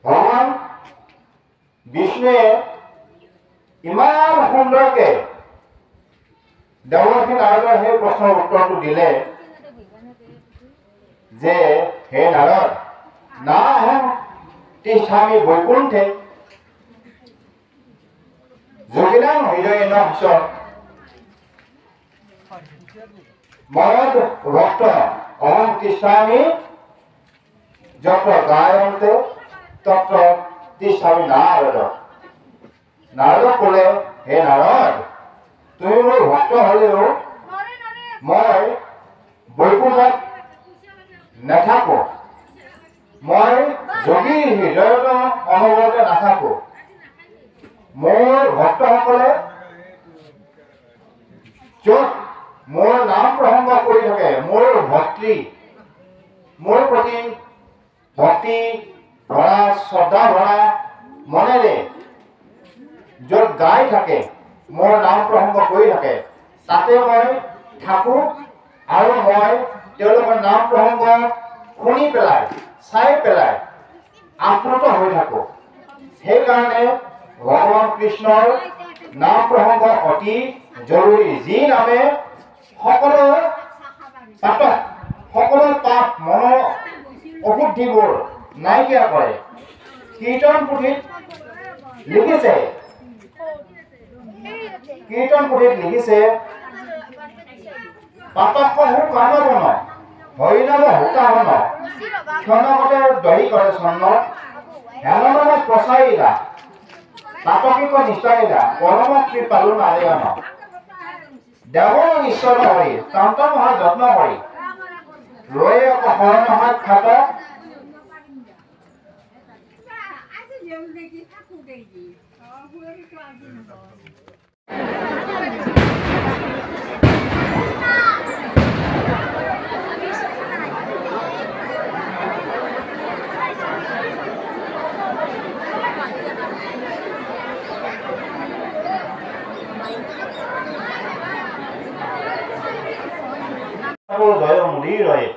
ভগৱান বিষ্ণুৱে ইমান সুন্দৰকে দেৱৰ্ষি নাৰদৰ সেই প্ৰশ্নৰ উত্তৰটো দিলে যে হে নাৰদ না অহং তিষ্ঠামি বৈকুণ্ঠে যোগিনাং হৃদয়েন হ্যস্ব ময়দ ভক্ত অহং তিষ্ঠামি যত্র গায়ন্তে তত্র তিষ্ঠামি নারদ। নাৰদ ক'লে হে নাৰদ তুমি মোৰ ভক্ত হলেও মই বৈকুণ্ঠত নাথাকো, মই যোগী হৃদয়ত অনবৰতে নাথাকো। মোৰ ভক্তসকলে য'ত মোৰ নাম প্ৰসংগ কৰি থাকে, মোৰ প্ৰতি ভক্তি ভৰা শ্ৰদ্ধা ভৰা মনেৰে য'ত গাই থাকে, মোৰ নাম প্ৰসংগ কৰি থাকে, তাতে মই থাকো আৰু মই তেওঁলোকৰ নাম প্ৰসংগ শুনি পেলাই চাই পেলাই আপ্লুত হৈ থাকো। সেইকাৰণে ভগৱান কৃষ্ণৰ নাম প্ৰসংগ অতি জৰুৰী, যি নামে সকলো পাপ মনৰ অশুদ্ধিবোৰ নাইকিয়া কৰে। কীৰ্তন পুথিত লিখিছে পাতকহু কামবন হৰিনাম হুতাহন ক্ষণকতে দহি কৰে চন্ন হেননাম প্ৰচাৰিলা তাতকিক নিষ্ঠাৰিলা পৰম কৃপালু নাৰায়ণ দেৱৰ ঈশ্বৰ হৰি তন্ত মহা যত্ন কৰি ৰয়ে শৰণ সাক্ষাৎ জয় মুদিৰ ৰয়ে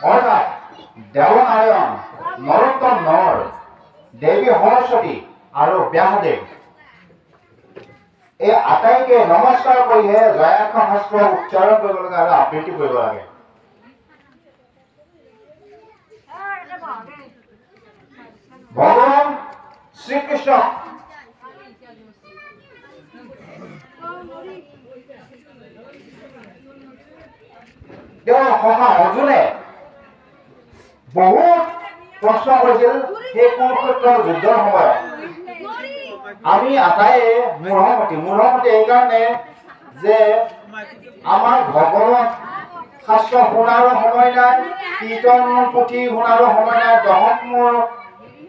অৰ্থাৎ দেৱনাৰায়ণ নৰোত্তম নৰ দেৱী সৰস্বতী আৰু ব্যাসদেৱ এই আটাইকে নমস্কাৰ কৰিহে জয়াক্ষৰ শাস্ত্ৰ উচ্চাৰণ কৰিব লাগে আৰু আবৃত্তি কৰিব লাগে। ভগৱান শ্ৰীকৃষ্ণ তেওঁৰ সখা অৰ্জুনে বহুত প্ৰশ্ন কৰিছিল সেই কুৰুক্ষেত্ৰৰ যুদ্ধৰ সময়ত। আমি আটাইয়ে মূঢ়মতি এইকাৰণে যে আমাৰ ভগৱত শাস্ত্ৰ শুনাৰো সময় নাই, কীৰ্তন পুথি শুনাৰো সময় নাই, দশম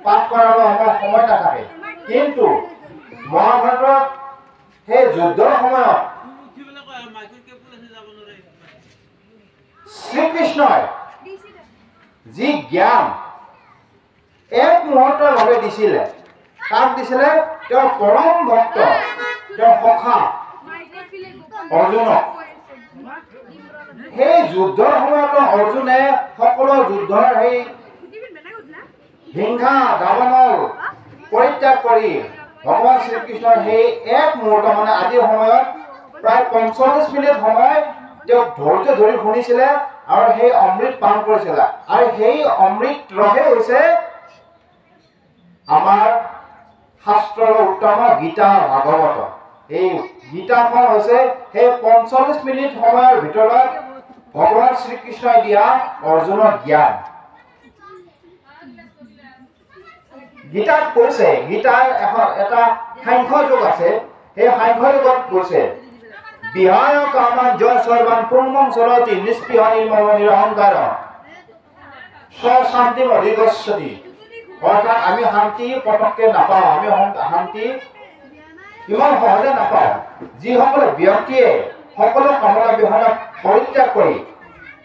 পাঠ কৰাৰো আমাৰ সময় নাথাকে। কিন্তু মহাভাৰতত সেই যুদ্ধৰ সময়ত শ্ৰীকৃষ্ণই যি জ্ঞান এক মুহূৰ্তৰ বাবে দিছিলে, কাক দিছিলে? তেওঁৰ পৰম ভক্ত, তেওঁৰ সখা অৰ্জুনক। সেই যুদ্ধৰ সময়ত অৰ্জুনে সকলো যুদ্ধৰ সেই হিংসা দাৱনৰ পৰিত্যাগ কৰি ভগৱান শ্ৰীকৃষ্ণৰ সেই এক মুহূৰ্ত মানে আজিৰ সময়ত প্ৰায় ৪৫ মিনিট সময় তেওঁক ধৈৰ্য ধৰি শুনিছিলে আৰু সেই অমৃত পান কৰিছিলে। আৰু সেই অমৃত ৰসে হৈছে আমাৰ শাস্ত্ৰৰ উত্তম গীতা ভাগৱত। এই গীতাখন হৈছে সেই ৪৫ মিনিট সময়ৰ ভিতৰত ভগৱান শ্ৰীকৃষ্ণই দিয়া অৰ্জুনৰ জ্ঞান। গীতাত কৈছে, গীতাৰ এটা সাংখ্য যোগ আছে, সেই সাংখ্য যোগত কৈছে বিহায় কামান জয় সৰ্বান পূৰ্ণং চৰতি নিষ্পৃহ নিৰ্মম নিৰহংকাৰ শান্তি অধিগচ্ছতি। অৰ্থাৎ আমি শান্তি পটককে নাপাওঁ, আমি শান্তি ইমান সহজে নাপাওঁ। যিসকলে ব্যক্তিয়ে সকলো কামনা বিহনে পৰিত্যাগ কৰি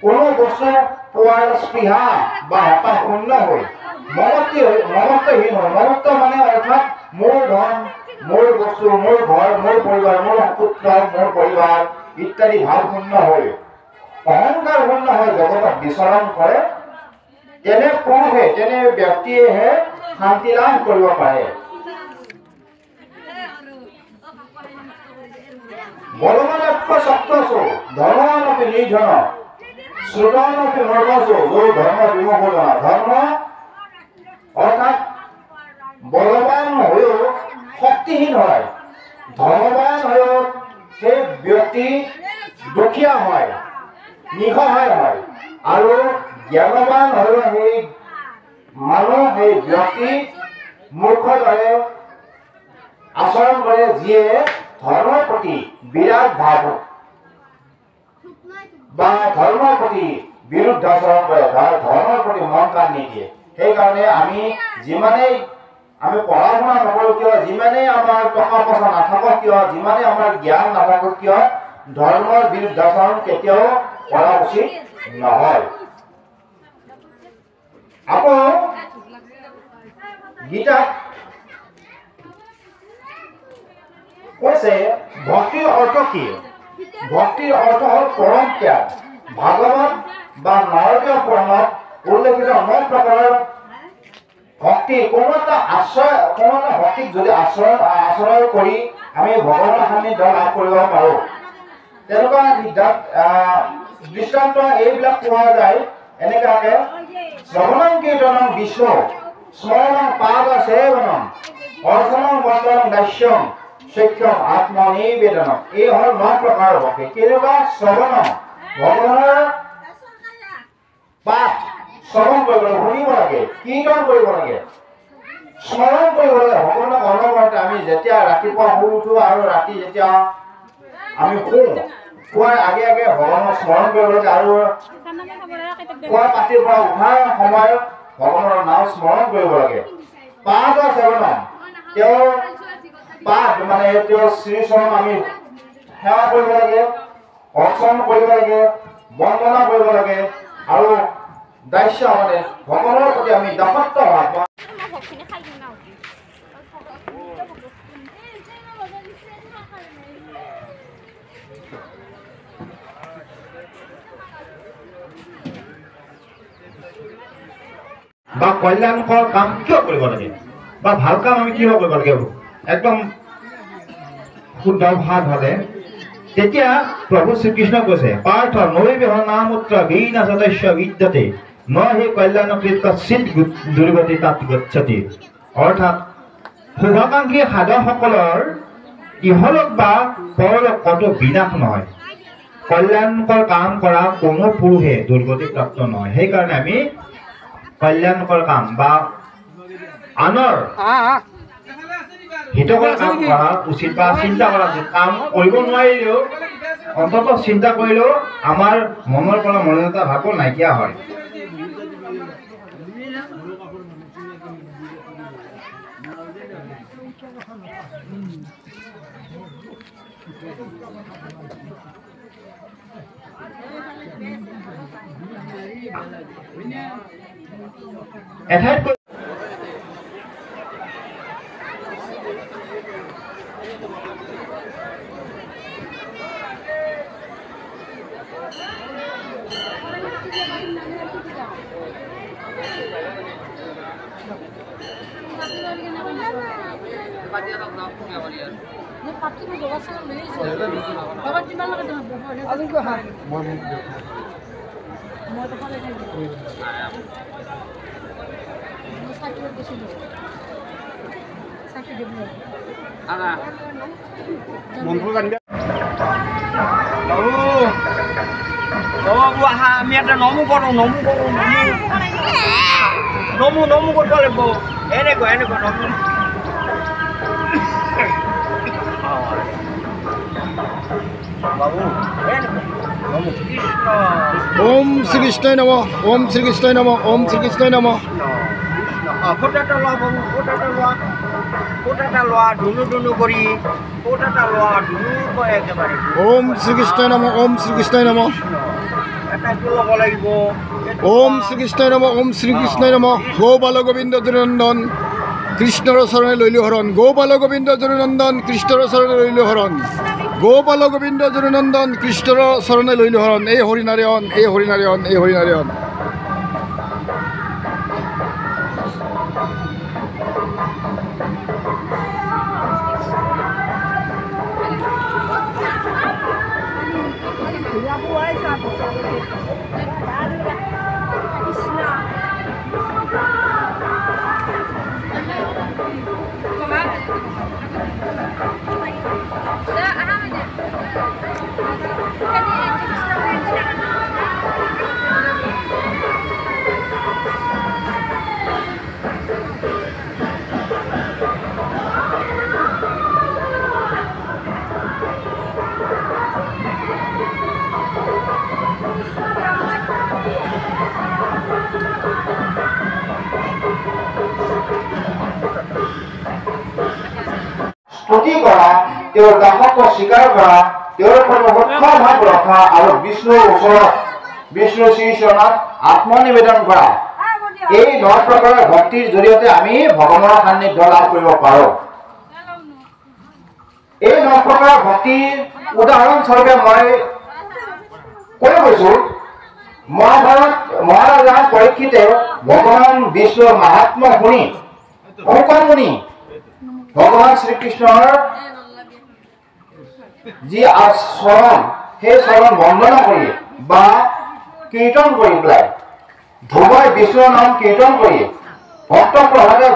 কোনো বস্তু পোৱাৰ স্পৃহা বা হেঁপাহ শূন্য হৈ মমত্বহীন হয়। মমত্ব মানে অৰ্থাৎ মোৰ ধন, মোৰ বস্তু, মোৰ ঘৰ, মোৰ পৰিবাৰ, মোৰ পুত্ৰ মোৰ পৰিবাৰ ইত্যাদি ভাৱশূন্য হৈ অহংকাৰ শূন্য হৈ জগতত বিচৰণ কৰে তেনে পুৰুষে তেনে ব্যক্তিয়েহে শান্তি লাভ কৰিব পাৰে। বলৱানপ্য সত্যসু ধৰ্মানপি নিৰ্ধন শ্ৰুতানপি মৰ্মসু যো ধৰ্ম বিমোহনা। ধৰ্ম অৰ্থাৎ বলৱান হৈও শক্তিহীন হয়, ধৰ্মৱান হৈও সেই ব্যক্তি দুখীয়া হয়, নিঃসহায় হয়, আৰু জ্ঞানৱান হৈও সেই মানুহ সেই ব্যক্তি মূৰ্খৰ দৰে আচৰণ কৰে, যিয়ে ধৰ্মৰ প্ৰতি বিৰাট ভাৱ বা ধৰ্মৰ প্ৰতি বিৰুদ্ধ আচৰণ কৰে, ধৰ্মৰ প্ৰতি মন কাণ নিদিয়ে। সেইকাৰণে আমি যিমানেই আমি পঢ়া শুনা নকৰোঁ কিয়, যিমানেই আমাৰ টকা পইচা নাথাকক কিয়, যিমানেই আমাৰ জ্ঞান নাথাকক কিয়, ধৰ্মৰ বিৰুদ্ধাচৰণ কেতিয়াও কৰা উচিত নহয়। আকৌ গীতাত কৈছে ভক্তিৰ অৰ্থ কি? ভক্তিৰ অৰ্থ হ'ল পৰম ত্যাগ। ভাগৱত বা নাৰদীয় পুৰাণত উল্লেখিত ৯ প্ৰকাৰৰ ভক্তি, কোনো এটা ভক্তিক যদি আশ্ৰয় কৰি আমি ভগৱানৰ সান্নিধ্য লাভ কৰিব পাৰোঁ, তেনেকুৱা দৃষ্টান্ত এইবিলাক পোৱা যায়। এনেকুৱাকে শ্ৰৱণং কীৰ্তনং বিষ্ণু স্মৰণং পাদ সেৱনং অৰ্চনং বন্দনং দাস্যং সক্ষম আত্মনিবেদনম। এই হ'ল ৯ প্ৰকাৰৰ ভক্তি। কেনেকুৱা? শ্ৰৱণং, ভগৱানৰ পাঠ শ্ৰৱণ কৰিব লাগে, শুনিব লাগে, কীৰ্তন কৰিব লাগে, স্মৰণ কৰিব লাগে ভগৱানক অনবৰতে। আমি যেতিয়া ৰাতিপুৱা শুই উঠো আৰু ৰাতি যেতিয়া আমি শোৱাৰ আগে আগে ভগৱানক স্মৰণ কৰিব লাগে, আৰু খোৱা পাতিৰ পৰা উঠাৰ সময়ত ভগৱানৰ নাম স্মৰণ কৰিব লাগে। পাদ সেৱনম, তেওঁৰ পাদ মানে তেওঁৰ শ্ৰীচৰণ আমি সেৱা কৰিব লাগে, অৰ্চন কৰিব লাগে, বন্দনা কৰিব লাগে, আৰু দাস্য মানে ভগৱানৰ প্ৰতি আমি দাসত্ব ভাৱ বা কল্যাণকৰ কাম কিয় কৰিব লাগে, বা ভাল কাম আমি কিয় কৰিব লাগে, একদম শুদ্ধ ভাৱ হ'লে তেতিয়া প্ৰভু শ্ৰীকৃষ্ণ কৈছে পাৰ্থ নৈবেহ নামূত্ৰ বীনা সদস্য বিদ্যতে ন হি কল্যাণকৃত কচ্চিৎ দুৰ্গতি তাত গচ্ছতি। অৰ্থাৎ শুভাকাংক্ষী সাধকসকলৰ ইহলোক বা পৰলোক কতো বিনাশ নহয়, কল্যাণকৰ কাম কৰা কোনো পুৰুষে দুৰ্গতি প্ৰাপ্ত নহয়। সেইকাৰণে আমি কল্যাণকৰ কাম বা আনৰ হিতকৰ কাম কৰা উচিত বা চিন্তা কৰা উচিত। কাম কৰিব নোৱাৰিলেও অন্ততঃ চিন্তা কৰিলেও আমাৰ মনৰ পৰা মলিনতা ভাৱো নাইকিয়া হয়। এঠাইত আমি এটা নমো কৰোঁ নমো কৰিব লাগিব। এনেকুৱা নমো বাবু ওম শ্ৰীকৃষ্ণায় নমঃ, ওম শ্ৰীকৃষ্ণায় নমঃ, ওম শ্ৰীকৃষ্ণায় নমঃ। ফোটাটা লোৱা বাবু, ফোটাটা লোৱা ধুনু কৰি ফোটাটা লোৱা ধুনু কয় একেবাৰে। ওম শ্রীকৃষ্ণায় নমঃ, ওম শ্রীকৃষ্ণায় নমঃ। এটাইটো ল'ব লাগিব। ওম শ্রীকৃষ্ণায় নমঃ, ওম শ্রীকৃষ্ণায় নমঃ। গোপাল গোবিন্দ জননন্দন কৃষ্ণৰ চৰণে লৈলো হৰণ, গোপাল গোবিন্দ জননন্দন কৃষ্ণৰ চৰণে লৈলো হৰণ। গোপাল গোবিন্দ জননন্দন কৃষ্ণৰ চৰণে লৈলো হৰণ এই হৰিনাৰায়ণ এই হৰিনাৰায়ণ এই হৰিনাৰায়ণ স্তুতি কৰা তেওঁৰ দাসত্ব স্বীকাৰ কৰা তেওঁৰ প্ৰতি সক্ষম ভাৱ ৰখা আৰু বিষ্ণুৰ ওচৰত বিষ্ণু শ্ৰীচৰণত আত্মনিবেদন কৰা এই 9 প্ৰকাৰৰ ভক্তিৰ জৰিয়তে আমি ভগৱানৰ সান্নিধ্য লাভ কৰিব পাৰোঁ এই 9 প্ৰকাৰৰ ভক্তিৰ উদাহৰণস্বৰূপে মই কৈ গৈছোঁ মহাৰাজা পৰীক্ষিতে ভগৱান বিষ্ণুৰ মাহাত্ম শুনি শুনি ভগৱান শ্ৰীকৃষ্ণৰ যি চৰণ সেই চৰণ বন্দনা কৰি বা কীৰ্তন কৰি পেলাই ধ্ৰুৱই বিষ্ণুৰ নাম কীৰ্তন কৰি ভক্ত প্ৰহ্লাদে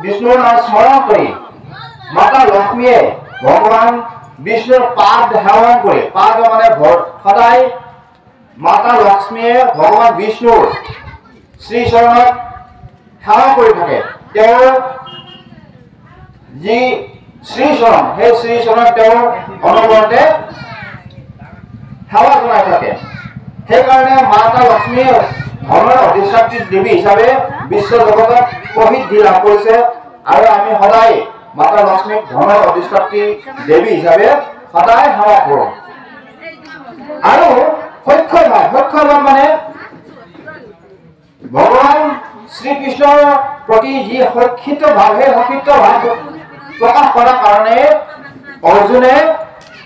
বিষ্ণুৰ নাম স্মৰণ কৰি মাতা লক্ষ্মীয়ে ভগৱান বিষ্ণুৰ পাদ সেৱন কৰি পাদ মানে সদায় মাতা লক্ষ্মীয়ে ভগৱান বিষ্ণুৰ শ্ৰীচৰণত সেৱা কৰি থাকে তেওঁৰ যি শ্ৰীচৰণ সেই শ্ৰীচৰণত তেওঁ অনবৰতে সেৱা জনাই থাকে সেইকাৰণে মাতা লক্ষ্মীয়ে ধৰ্মৰ অধিষ্ঠাত্ৰী দেৱী হিচাপে বিশ্ব জগতত প্ৰসিদ্ধি লাভ কৰিছে আৰু আমি সদায় মাতা লক্ষ্মীক ধৰ্মৰ অধিষ্ঠাত্ৰী দেৱী হিচাপে সদায় সেৱা কৰোঁ আৰু সক্ষম ভাৱ মানে ভগৱান শ্ৰীকৃষ্ণৰ প্ৰতি যি সক্ষিত ভাৱ সেই সক্ষিত ভাৱ প্ৰকাশ কৰাৰ কাৰণে অৰ্জুনে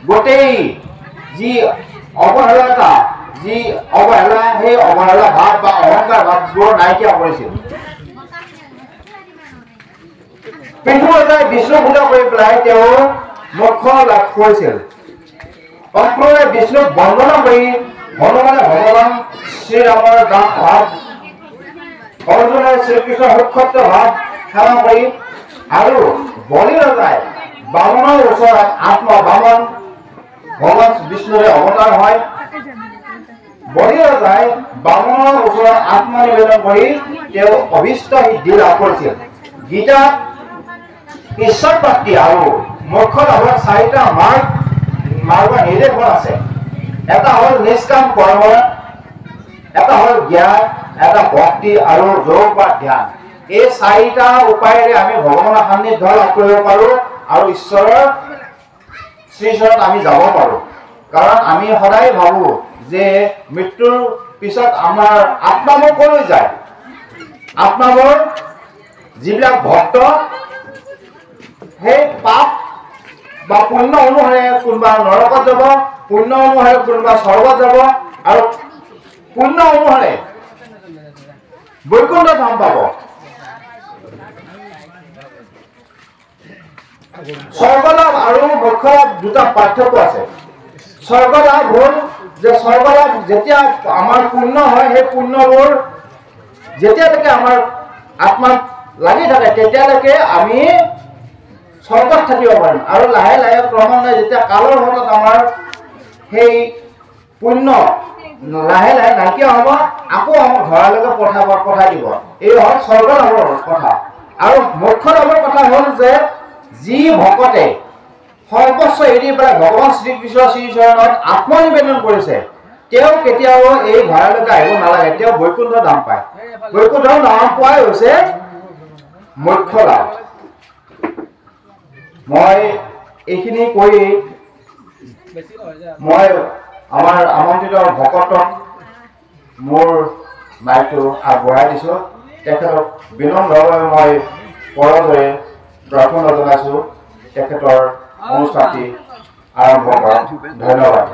গোটেই যি অৱহেলা সেই অৱহেলা ভাৱ বা অহংকাৰ ভাৱবোৰ নাইকিয়া কৰিছিল পৃথুৰজাই বিষ্ণু পূজা কৰি পেলাই তেওঁ মোক্ষ লাভ কৰিছিল অক্ৰূৰে বিষ্ণুক বন্দনা কৰি হনুমানে ভগৱান শ্ৰীৰামৰ দাস ভাৱ অৰ্জুনে শ্ৰীকৃষ্ণৰ সক্ষত্ব ভাৱ সেৱা কৰি আৰু বলি ৰজাই বামনৰ ওচৰত বামন ভগৱান বিষ্ণুৰে অৱতাৰ হয় বলি ৰজাই বামনৰ ওচৰত আত্মনিবেদন কৰি তেওঁ অভিষ্ট সিদ্ধি লাভ কৰিছিল গীতাত ঈশ্বৰ প্ৰাপ্তি আৰু মোক্ষ লাভৰ 4টা মাৰ্গ নিৰ্দেশন আছে এটা হ'ল নিষ্কাম কৰ্ম এটা হ'ল জ্ঞান এটা ভক্তি আৰু যোগ বা ধ্যান এই 4টা উপায়েৰে আমি ভগৱানৰ সান্নিধ্য লাভ কৰিব পাৰোঁ আৰু ঈশ্বৰৰ শ্ৰীচৰণত আমি যাব পাৰোঁ কাৰণ আমি সদায় ভাবোঁ যে মৃত্যুৰ পিছত আমাৰ আত্মাবোৰ কলৈ যায় আত্মাবোৰ যিবিলাক ভক্ত সেই পাপ বা পুণ্য অনুসাৰে কোনোবা নৰকত যাব পুণ্য অনুসাৰে কোনোবা স্বৰ্গত যাব আৰু পুণ্য অনুসাৰে বৈকুণ্ঠ ধাম পাব স্বৰ্গলাভ আৰু মোক্ষ লাভ 2টা পাৰ্থক্য আছে স্বৰ্গলাভ হ'ল যে স্বৰ্গলাভ যেতিয়া আমাৰ পুণ্য হয় সেই পুণ্যবোৰ যেতিয়ালৈকে আমাৰ আত্মাত লাগি থাকে তেতিয়ালৈকে আমি স্বৰ্গত থাকিব পাৰিম আৰু লাহে লাহে ক্ৰমান্বয়ে যেতিয়া কালৰ হলত আমাৰ সেই পুণ্য লাহে লাহে নাইকিয়া হ'ব আকৌ আমাক ঘৰলৈকে পঠাই দিব এই হ'ল স্বৰ্গলাভৰ কথা আৰু মোক্ষ লাভৰ কথা হ'ল যে যি ভকতে সৰ্বস্ব এৰি পেলাই ভগৱান শ্ৰীকৃষ্ণৰ শ্ৰীচৰণত আত্মনিবেদন কৰিছে তেওঁ কেতিয়াও এই ঘৰলৈকে আহিব নালাগে তেওঁ বৈকুণ্ঠ ধাম পায় বৈকুণ্ঠ ধাম পোৱাই হৈছে মোক্ষ লাভ মই এইখিনি কৈ মই আমাৰ আমন্ত্ৰিত ভকতক মোৰ মাইকটো আগবঢ়াই দিছোঁ তেখেতক বিনম্ৰভাৱে মই কৰজোৰে প্ৰাৰ্থনা জনাইছোঁ তেখেতৰ অনুষ্ঠানটি আৰম্ভ কৰক। ধন্যবাদ।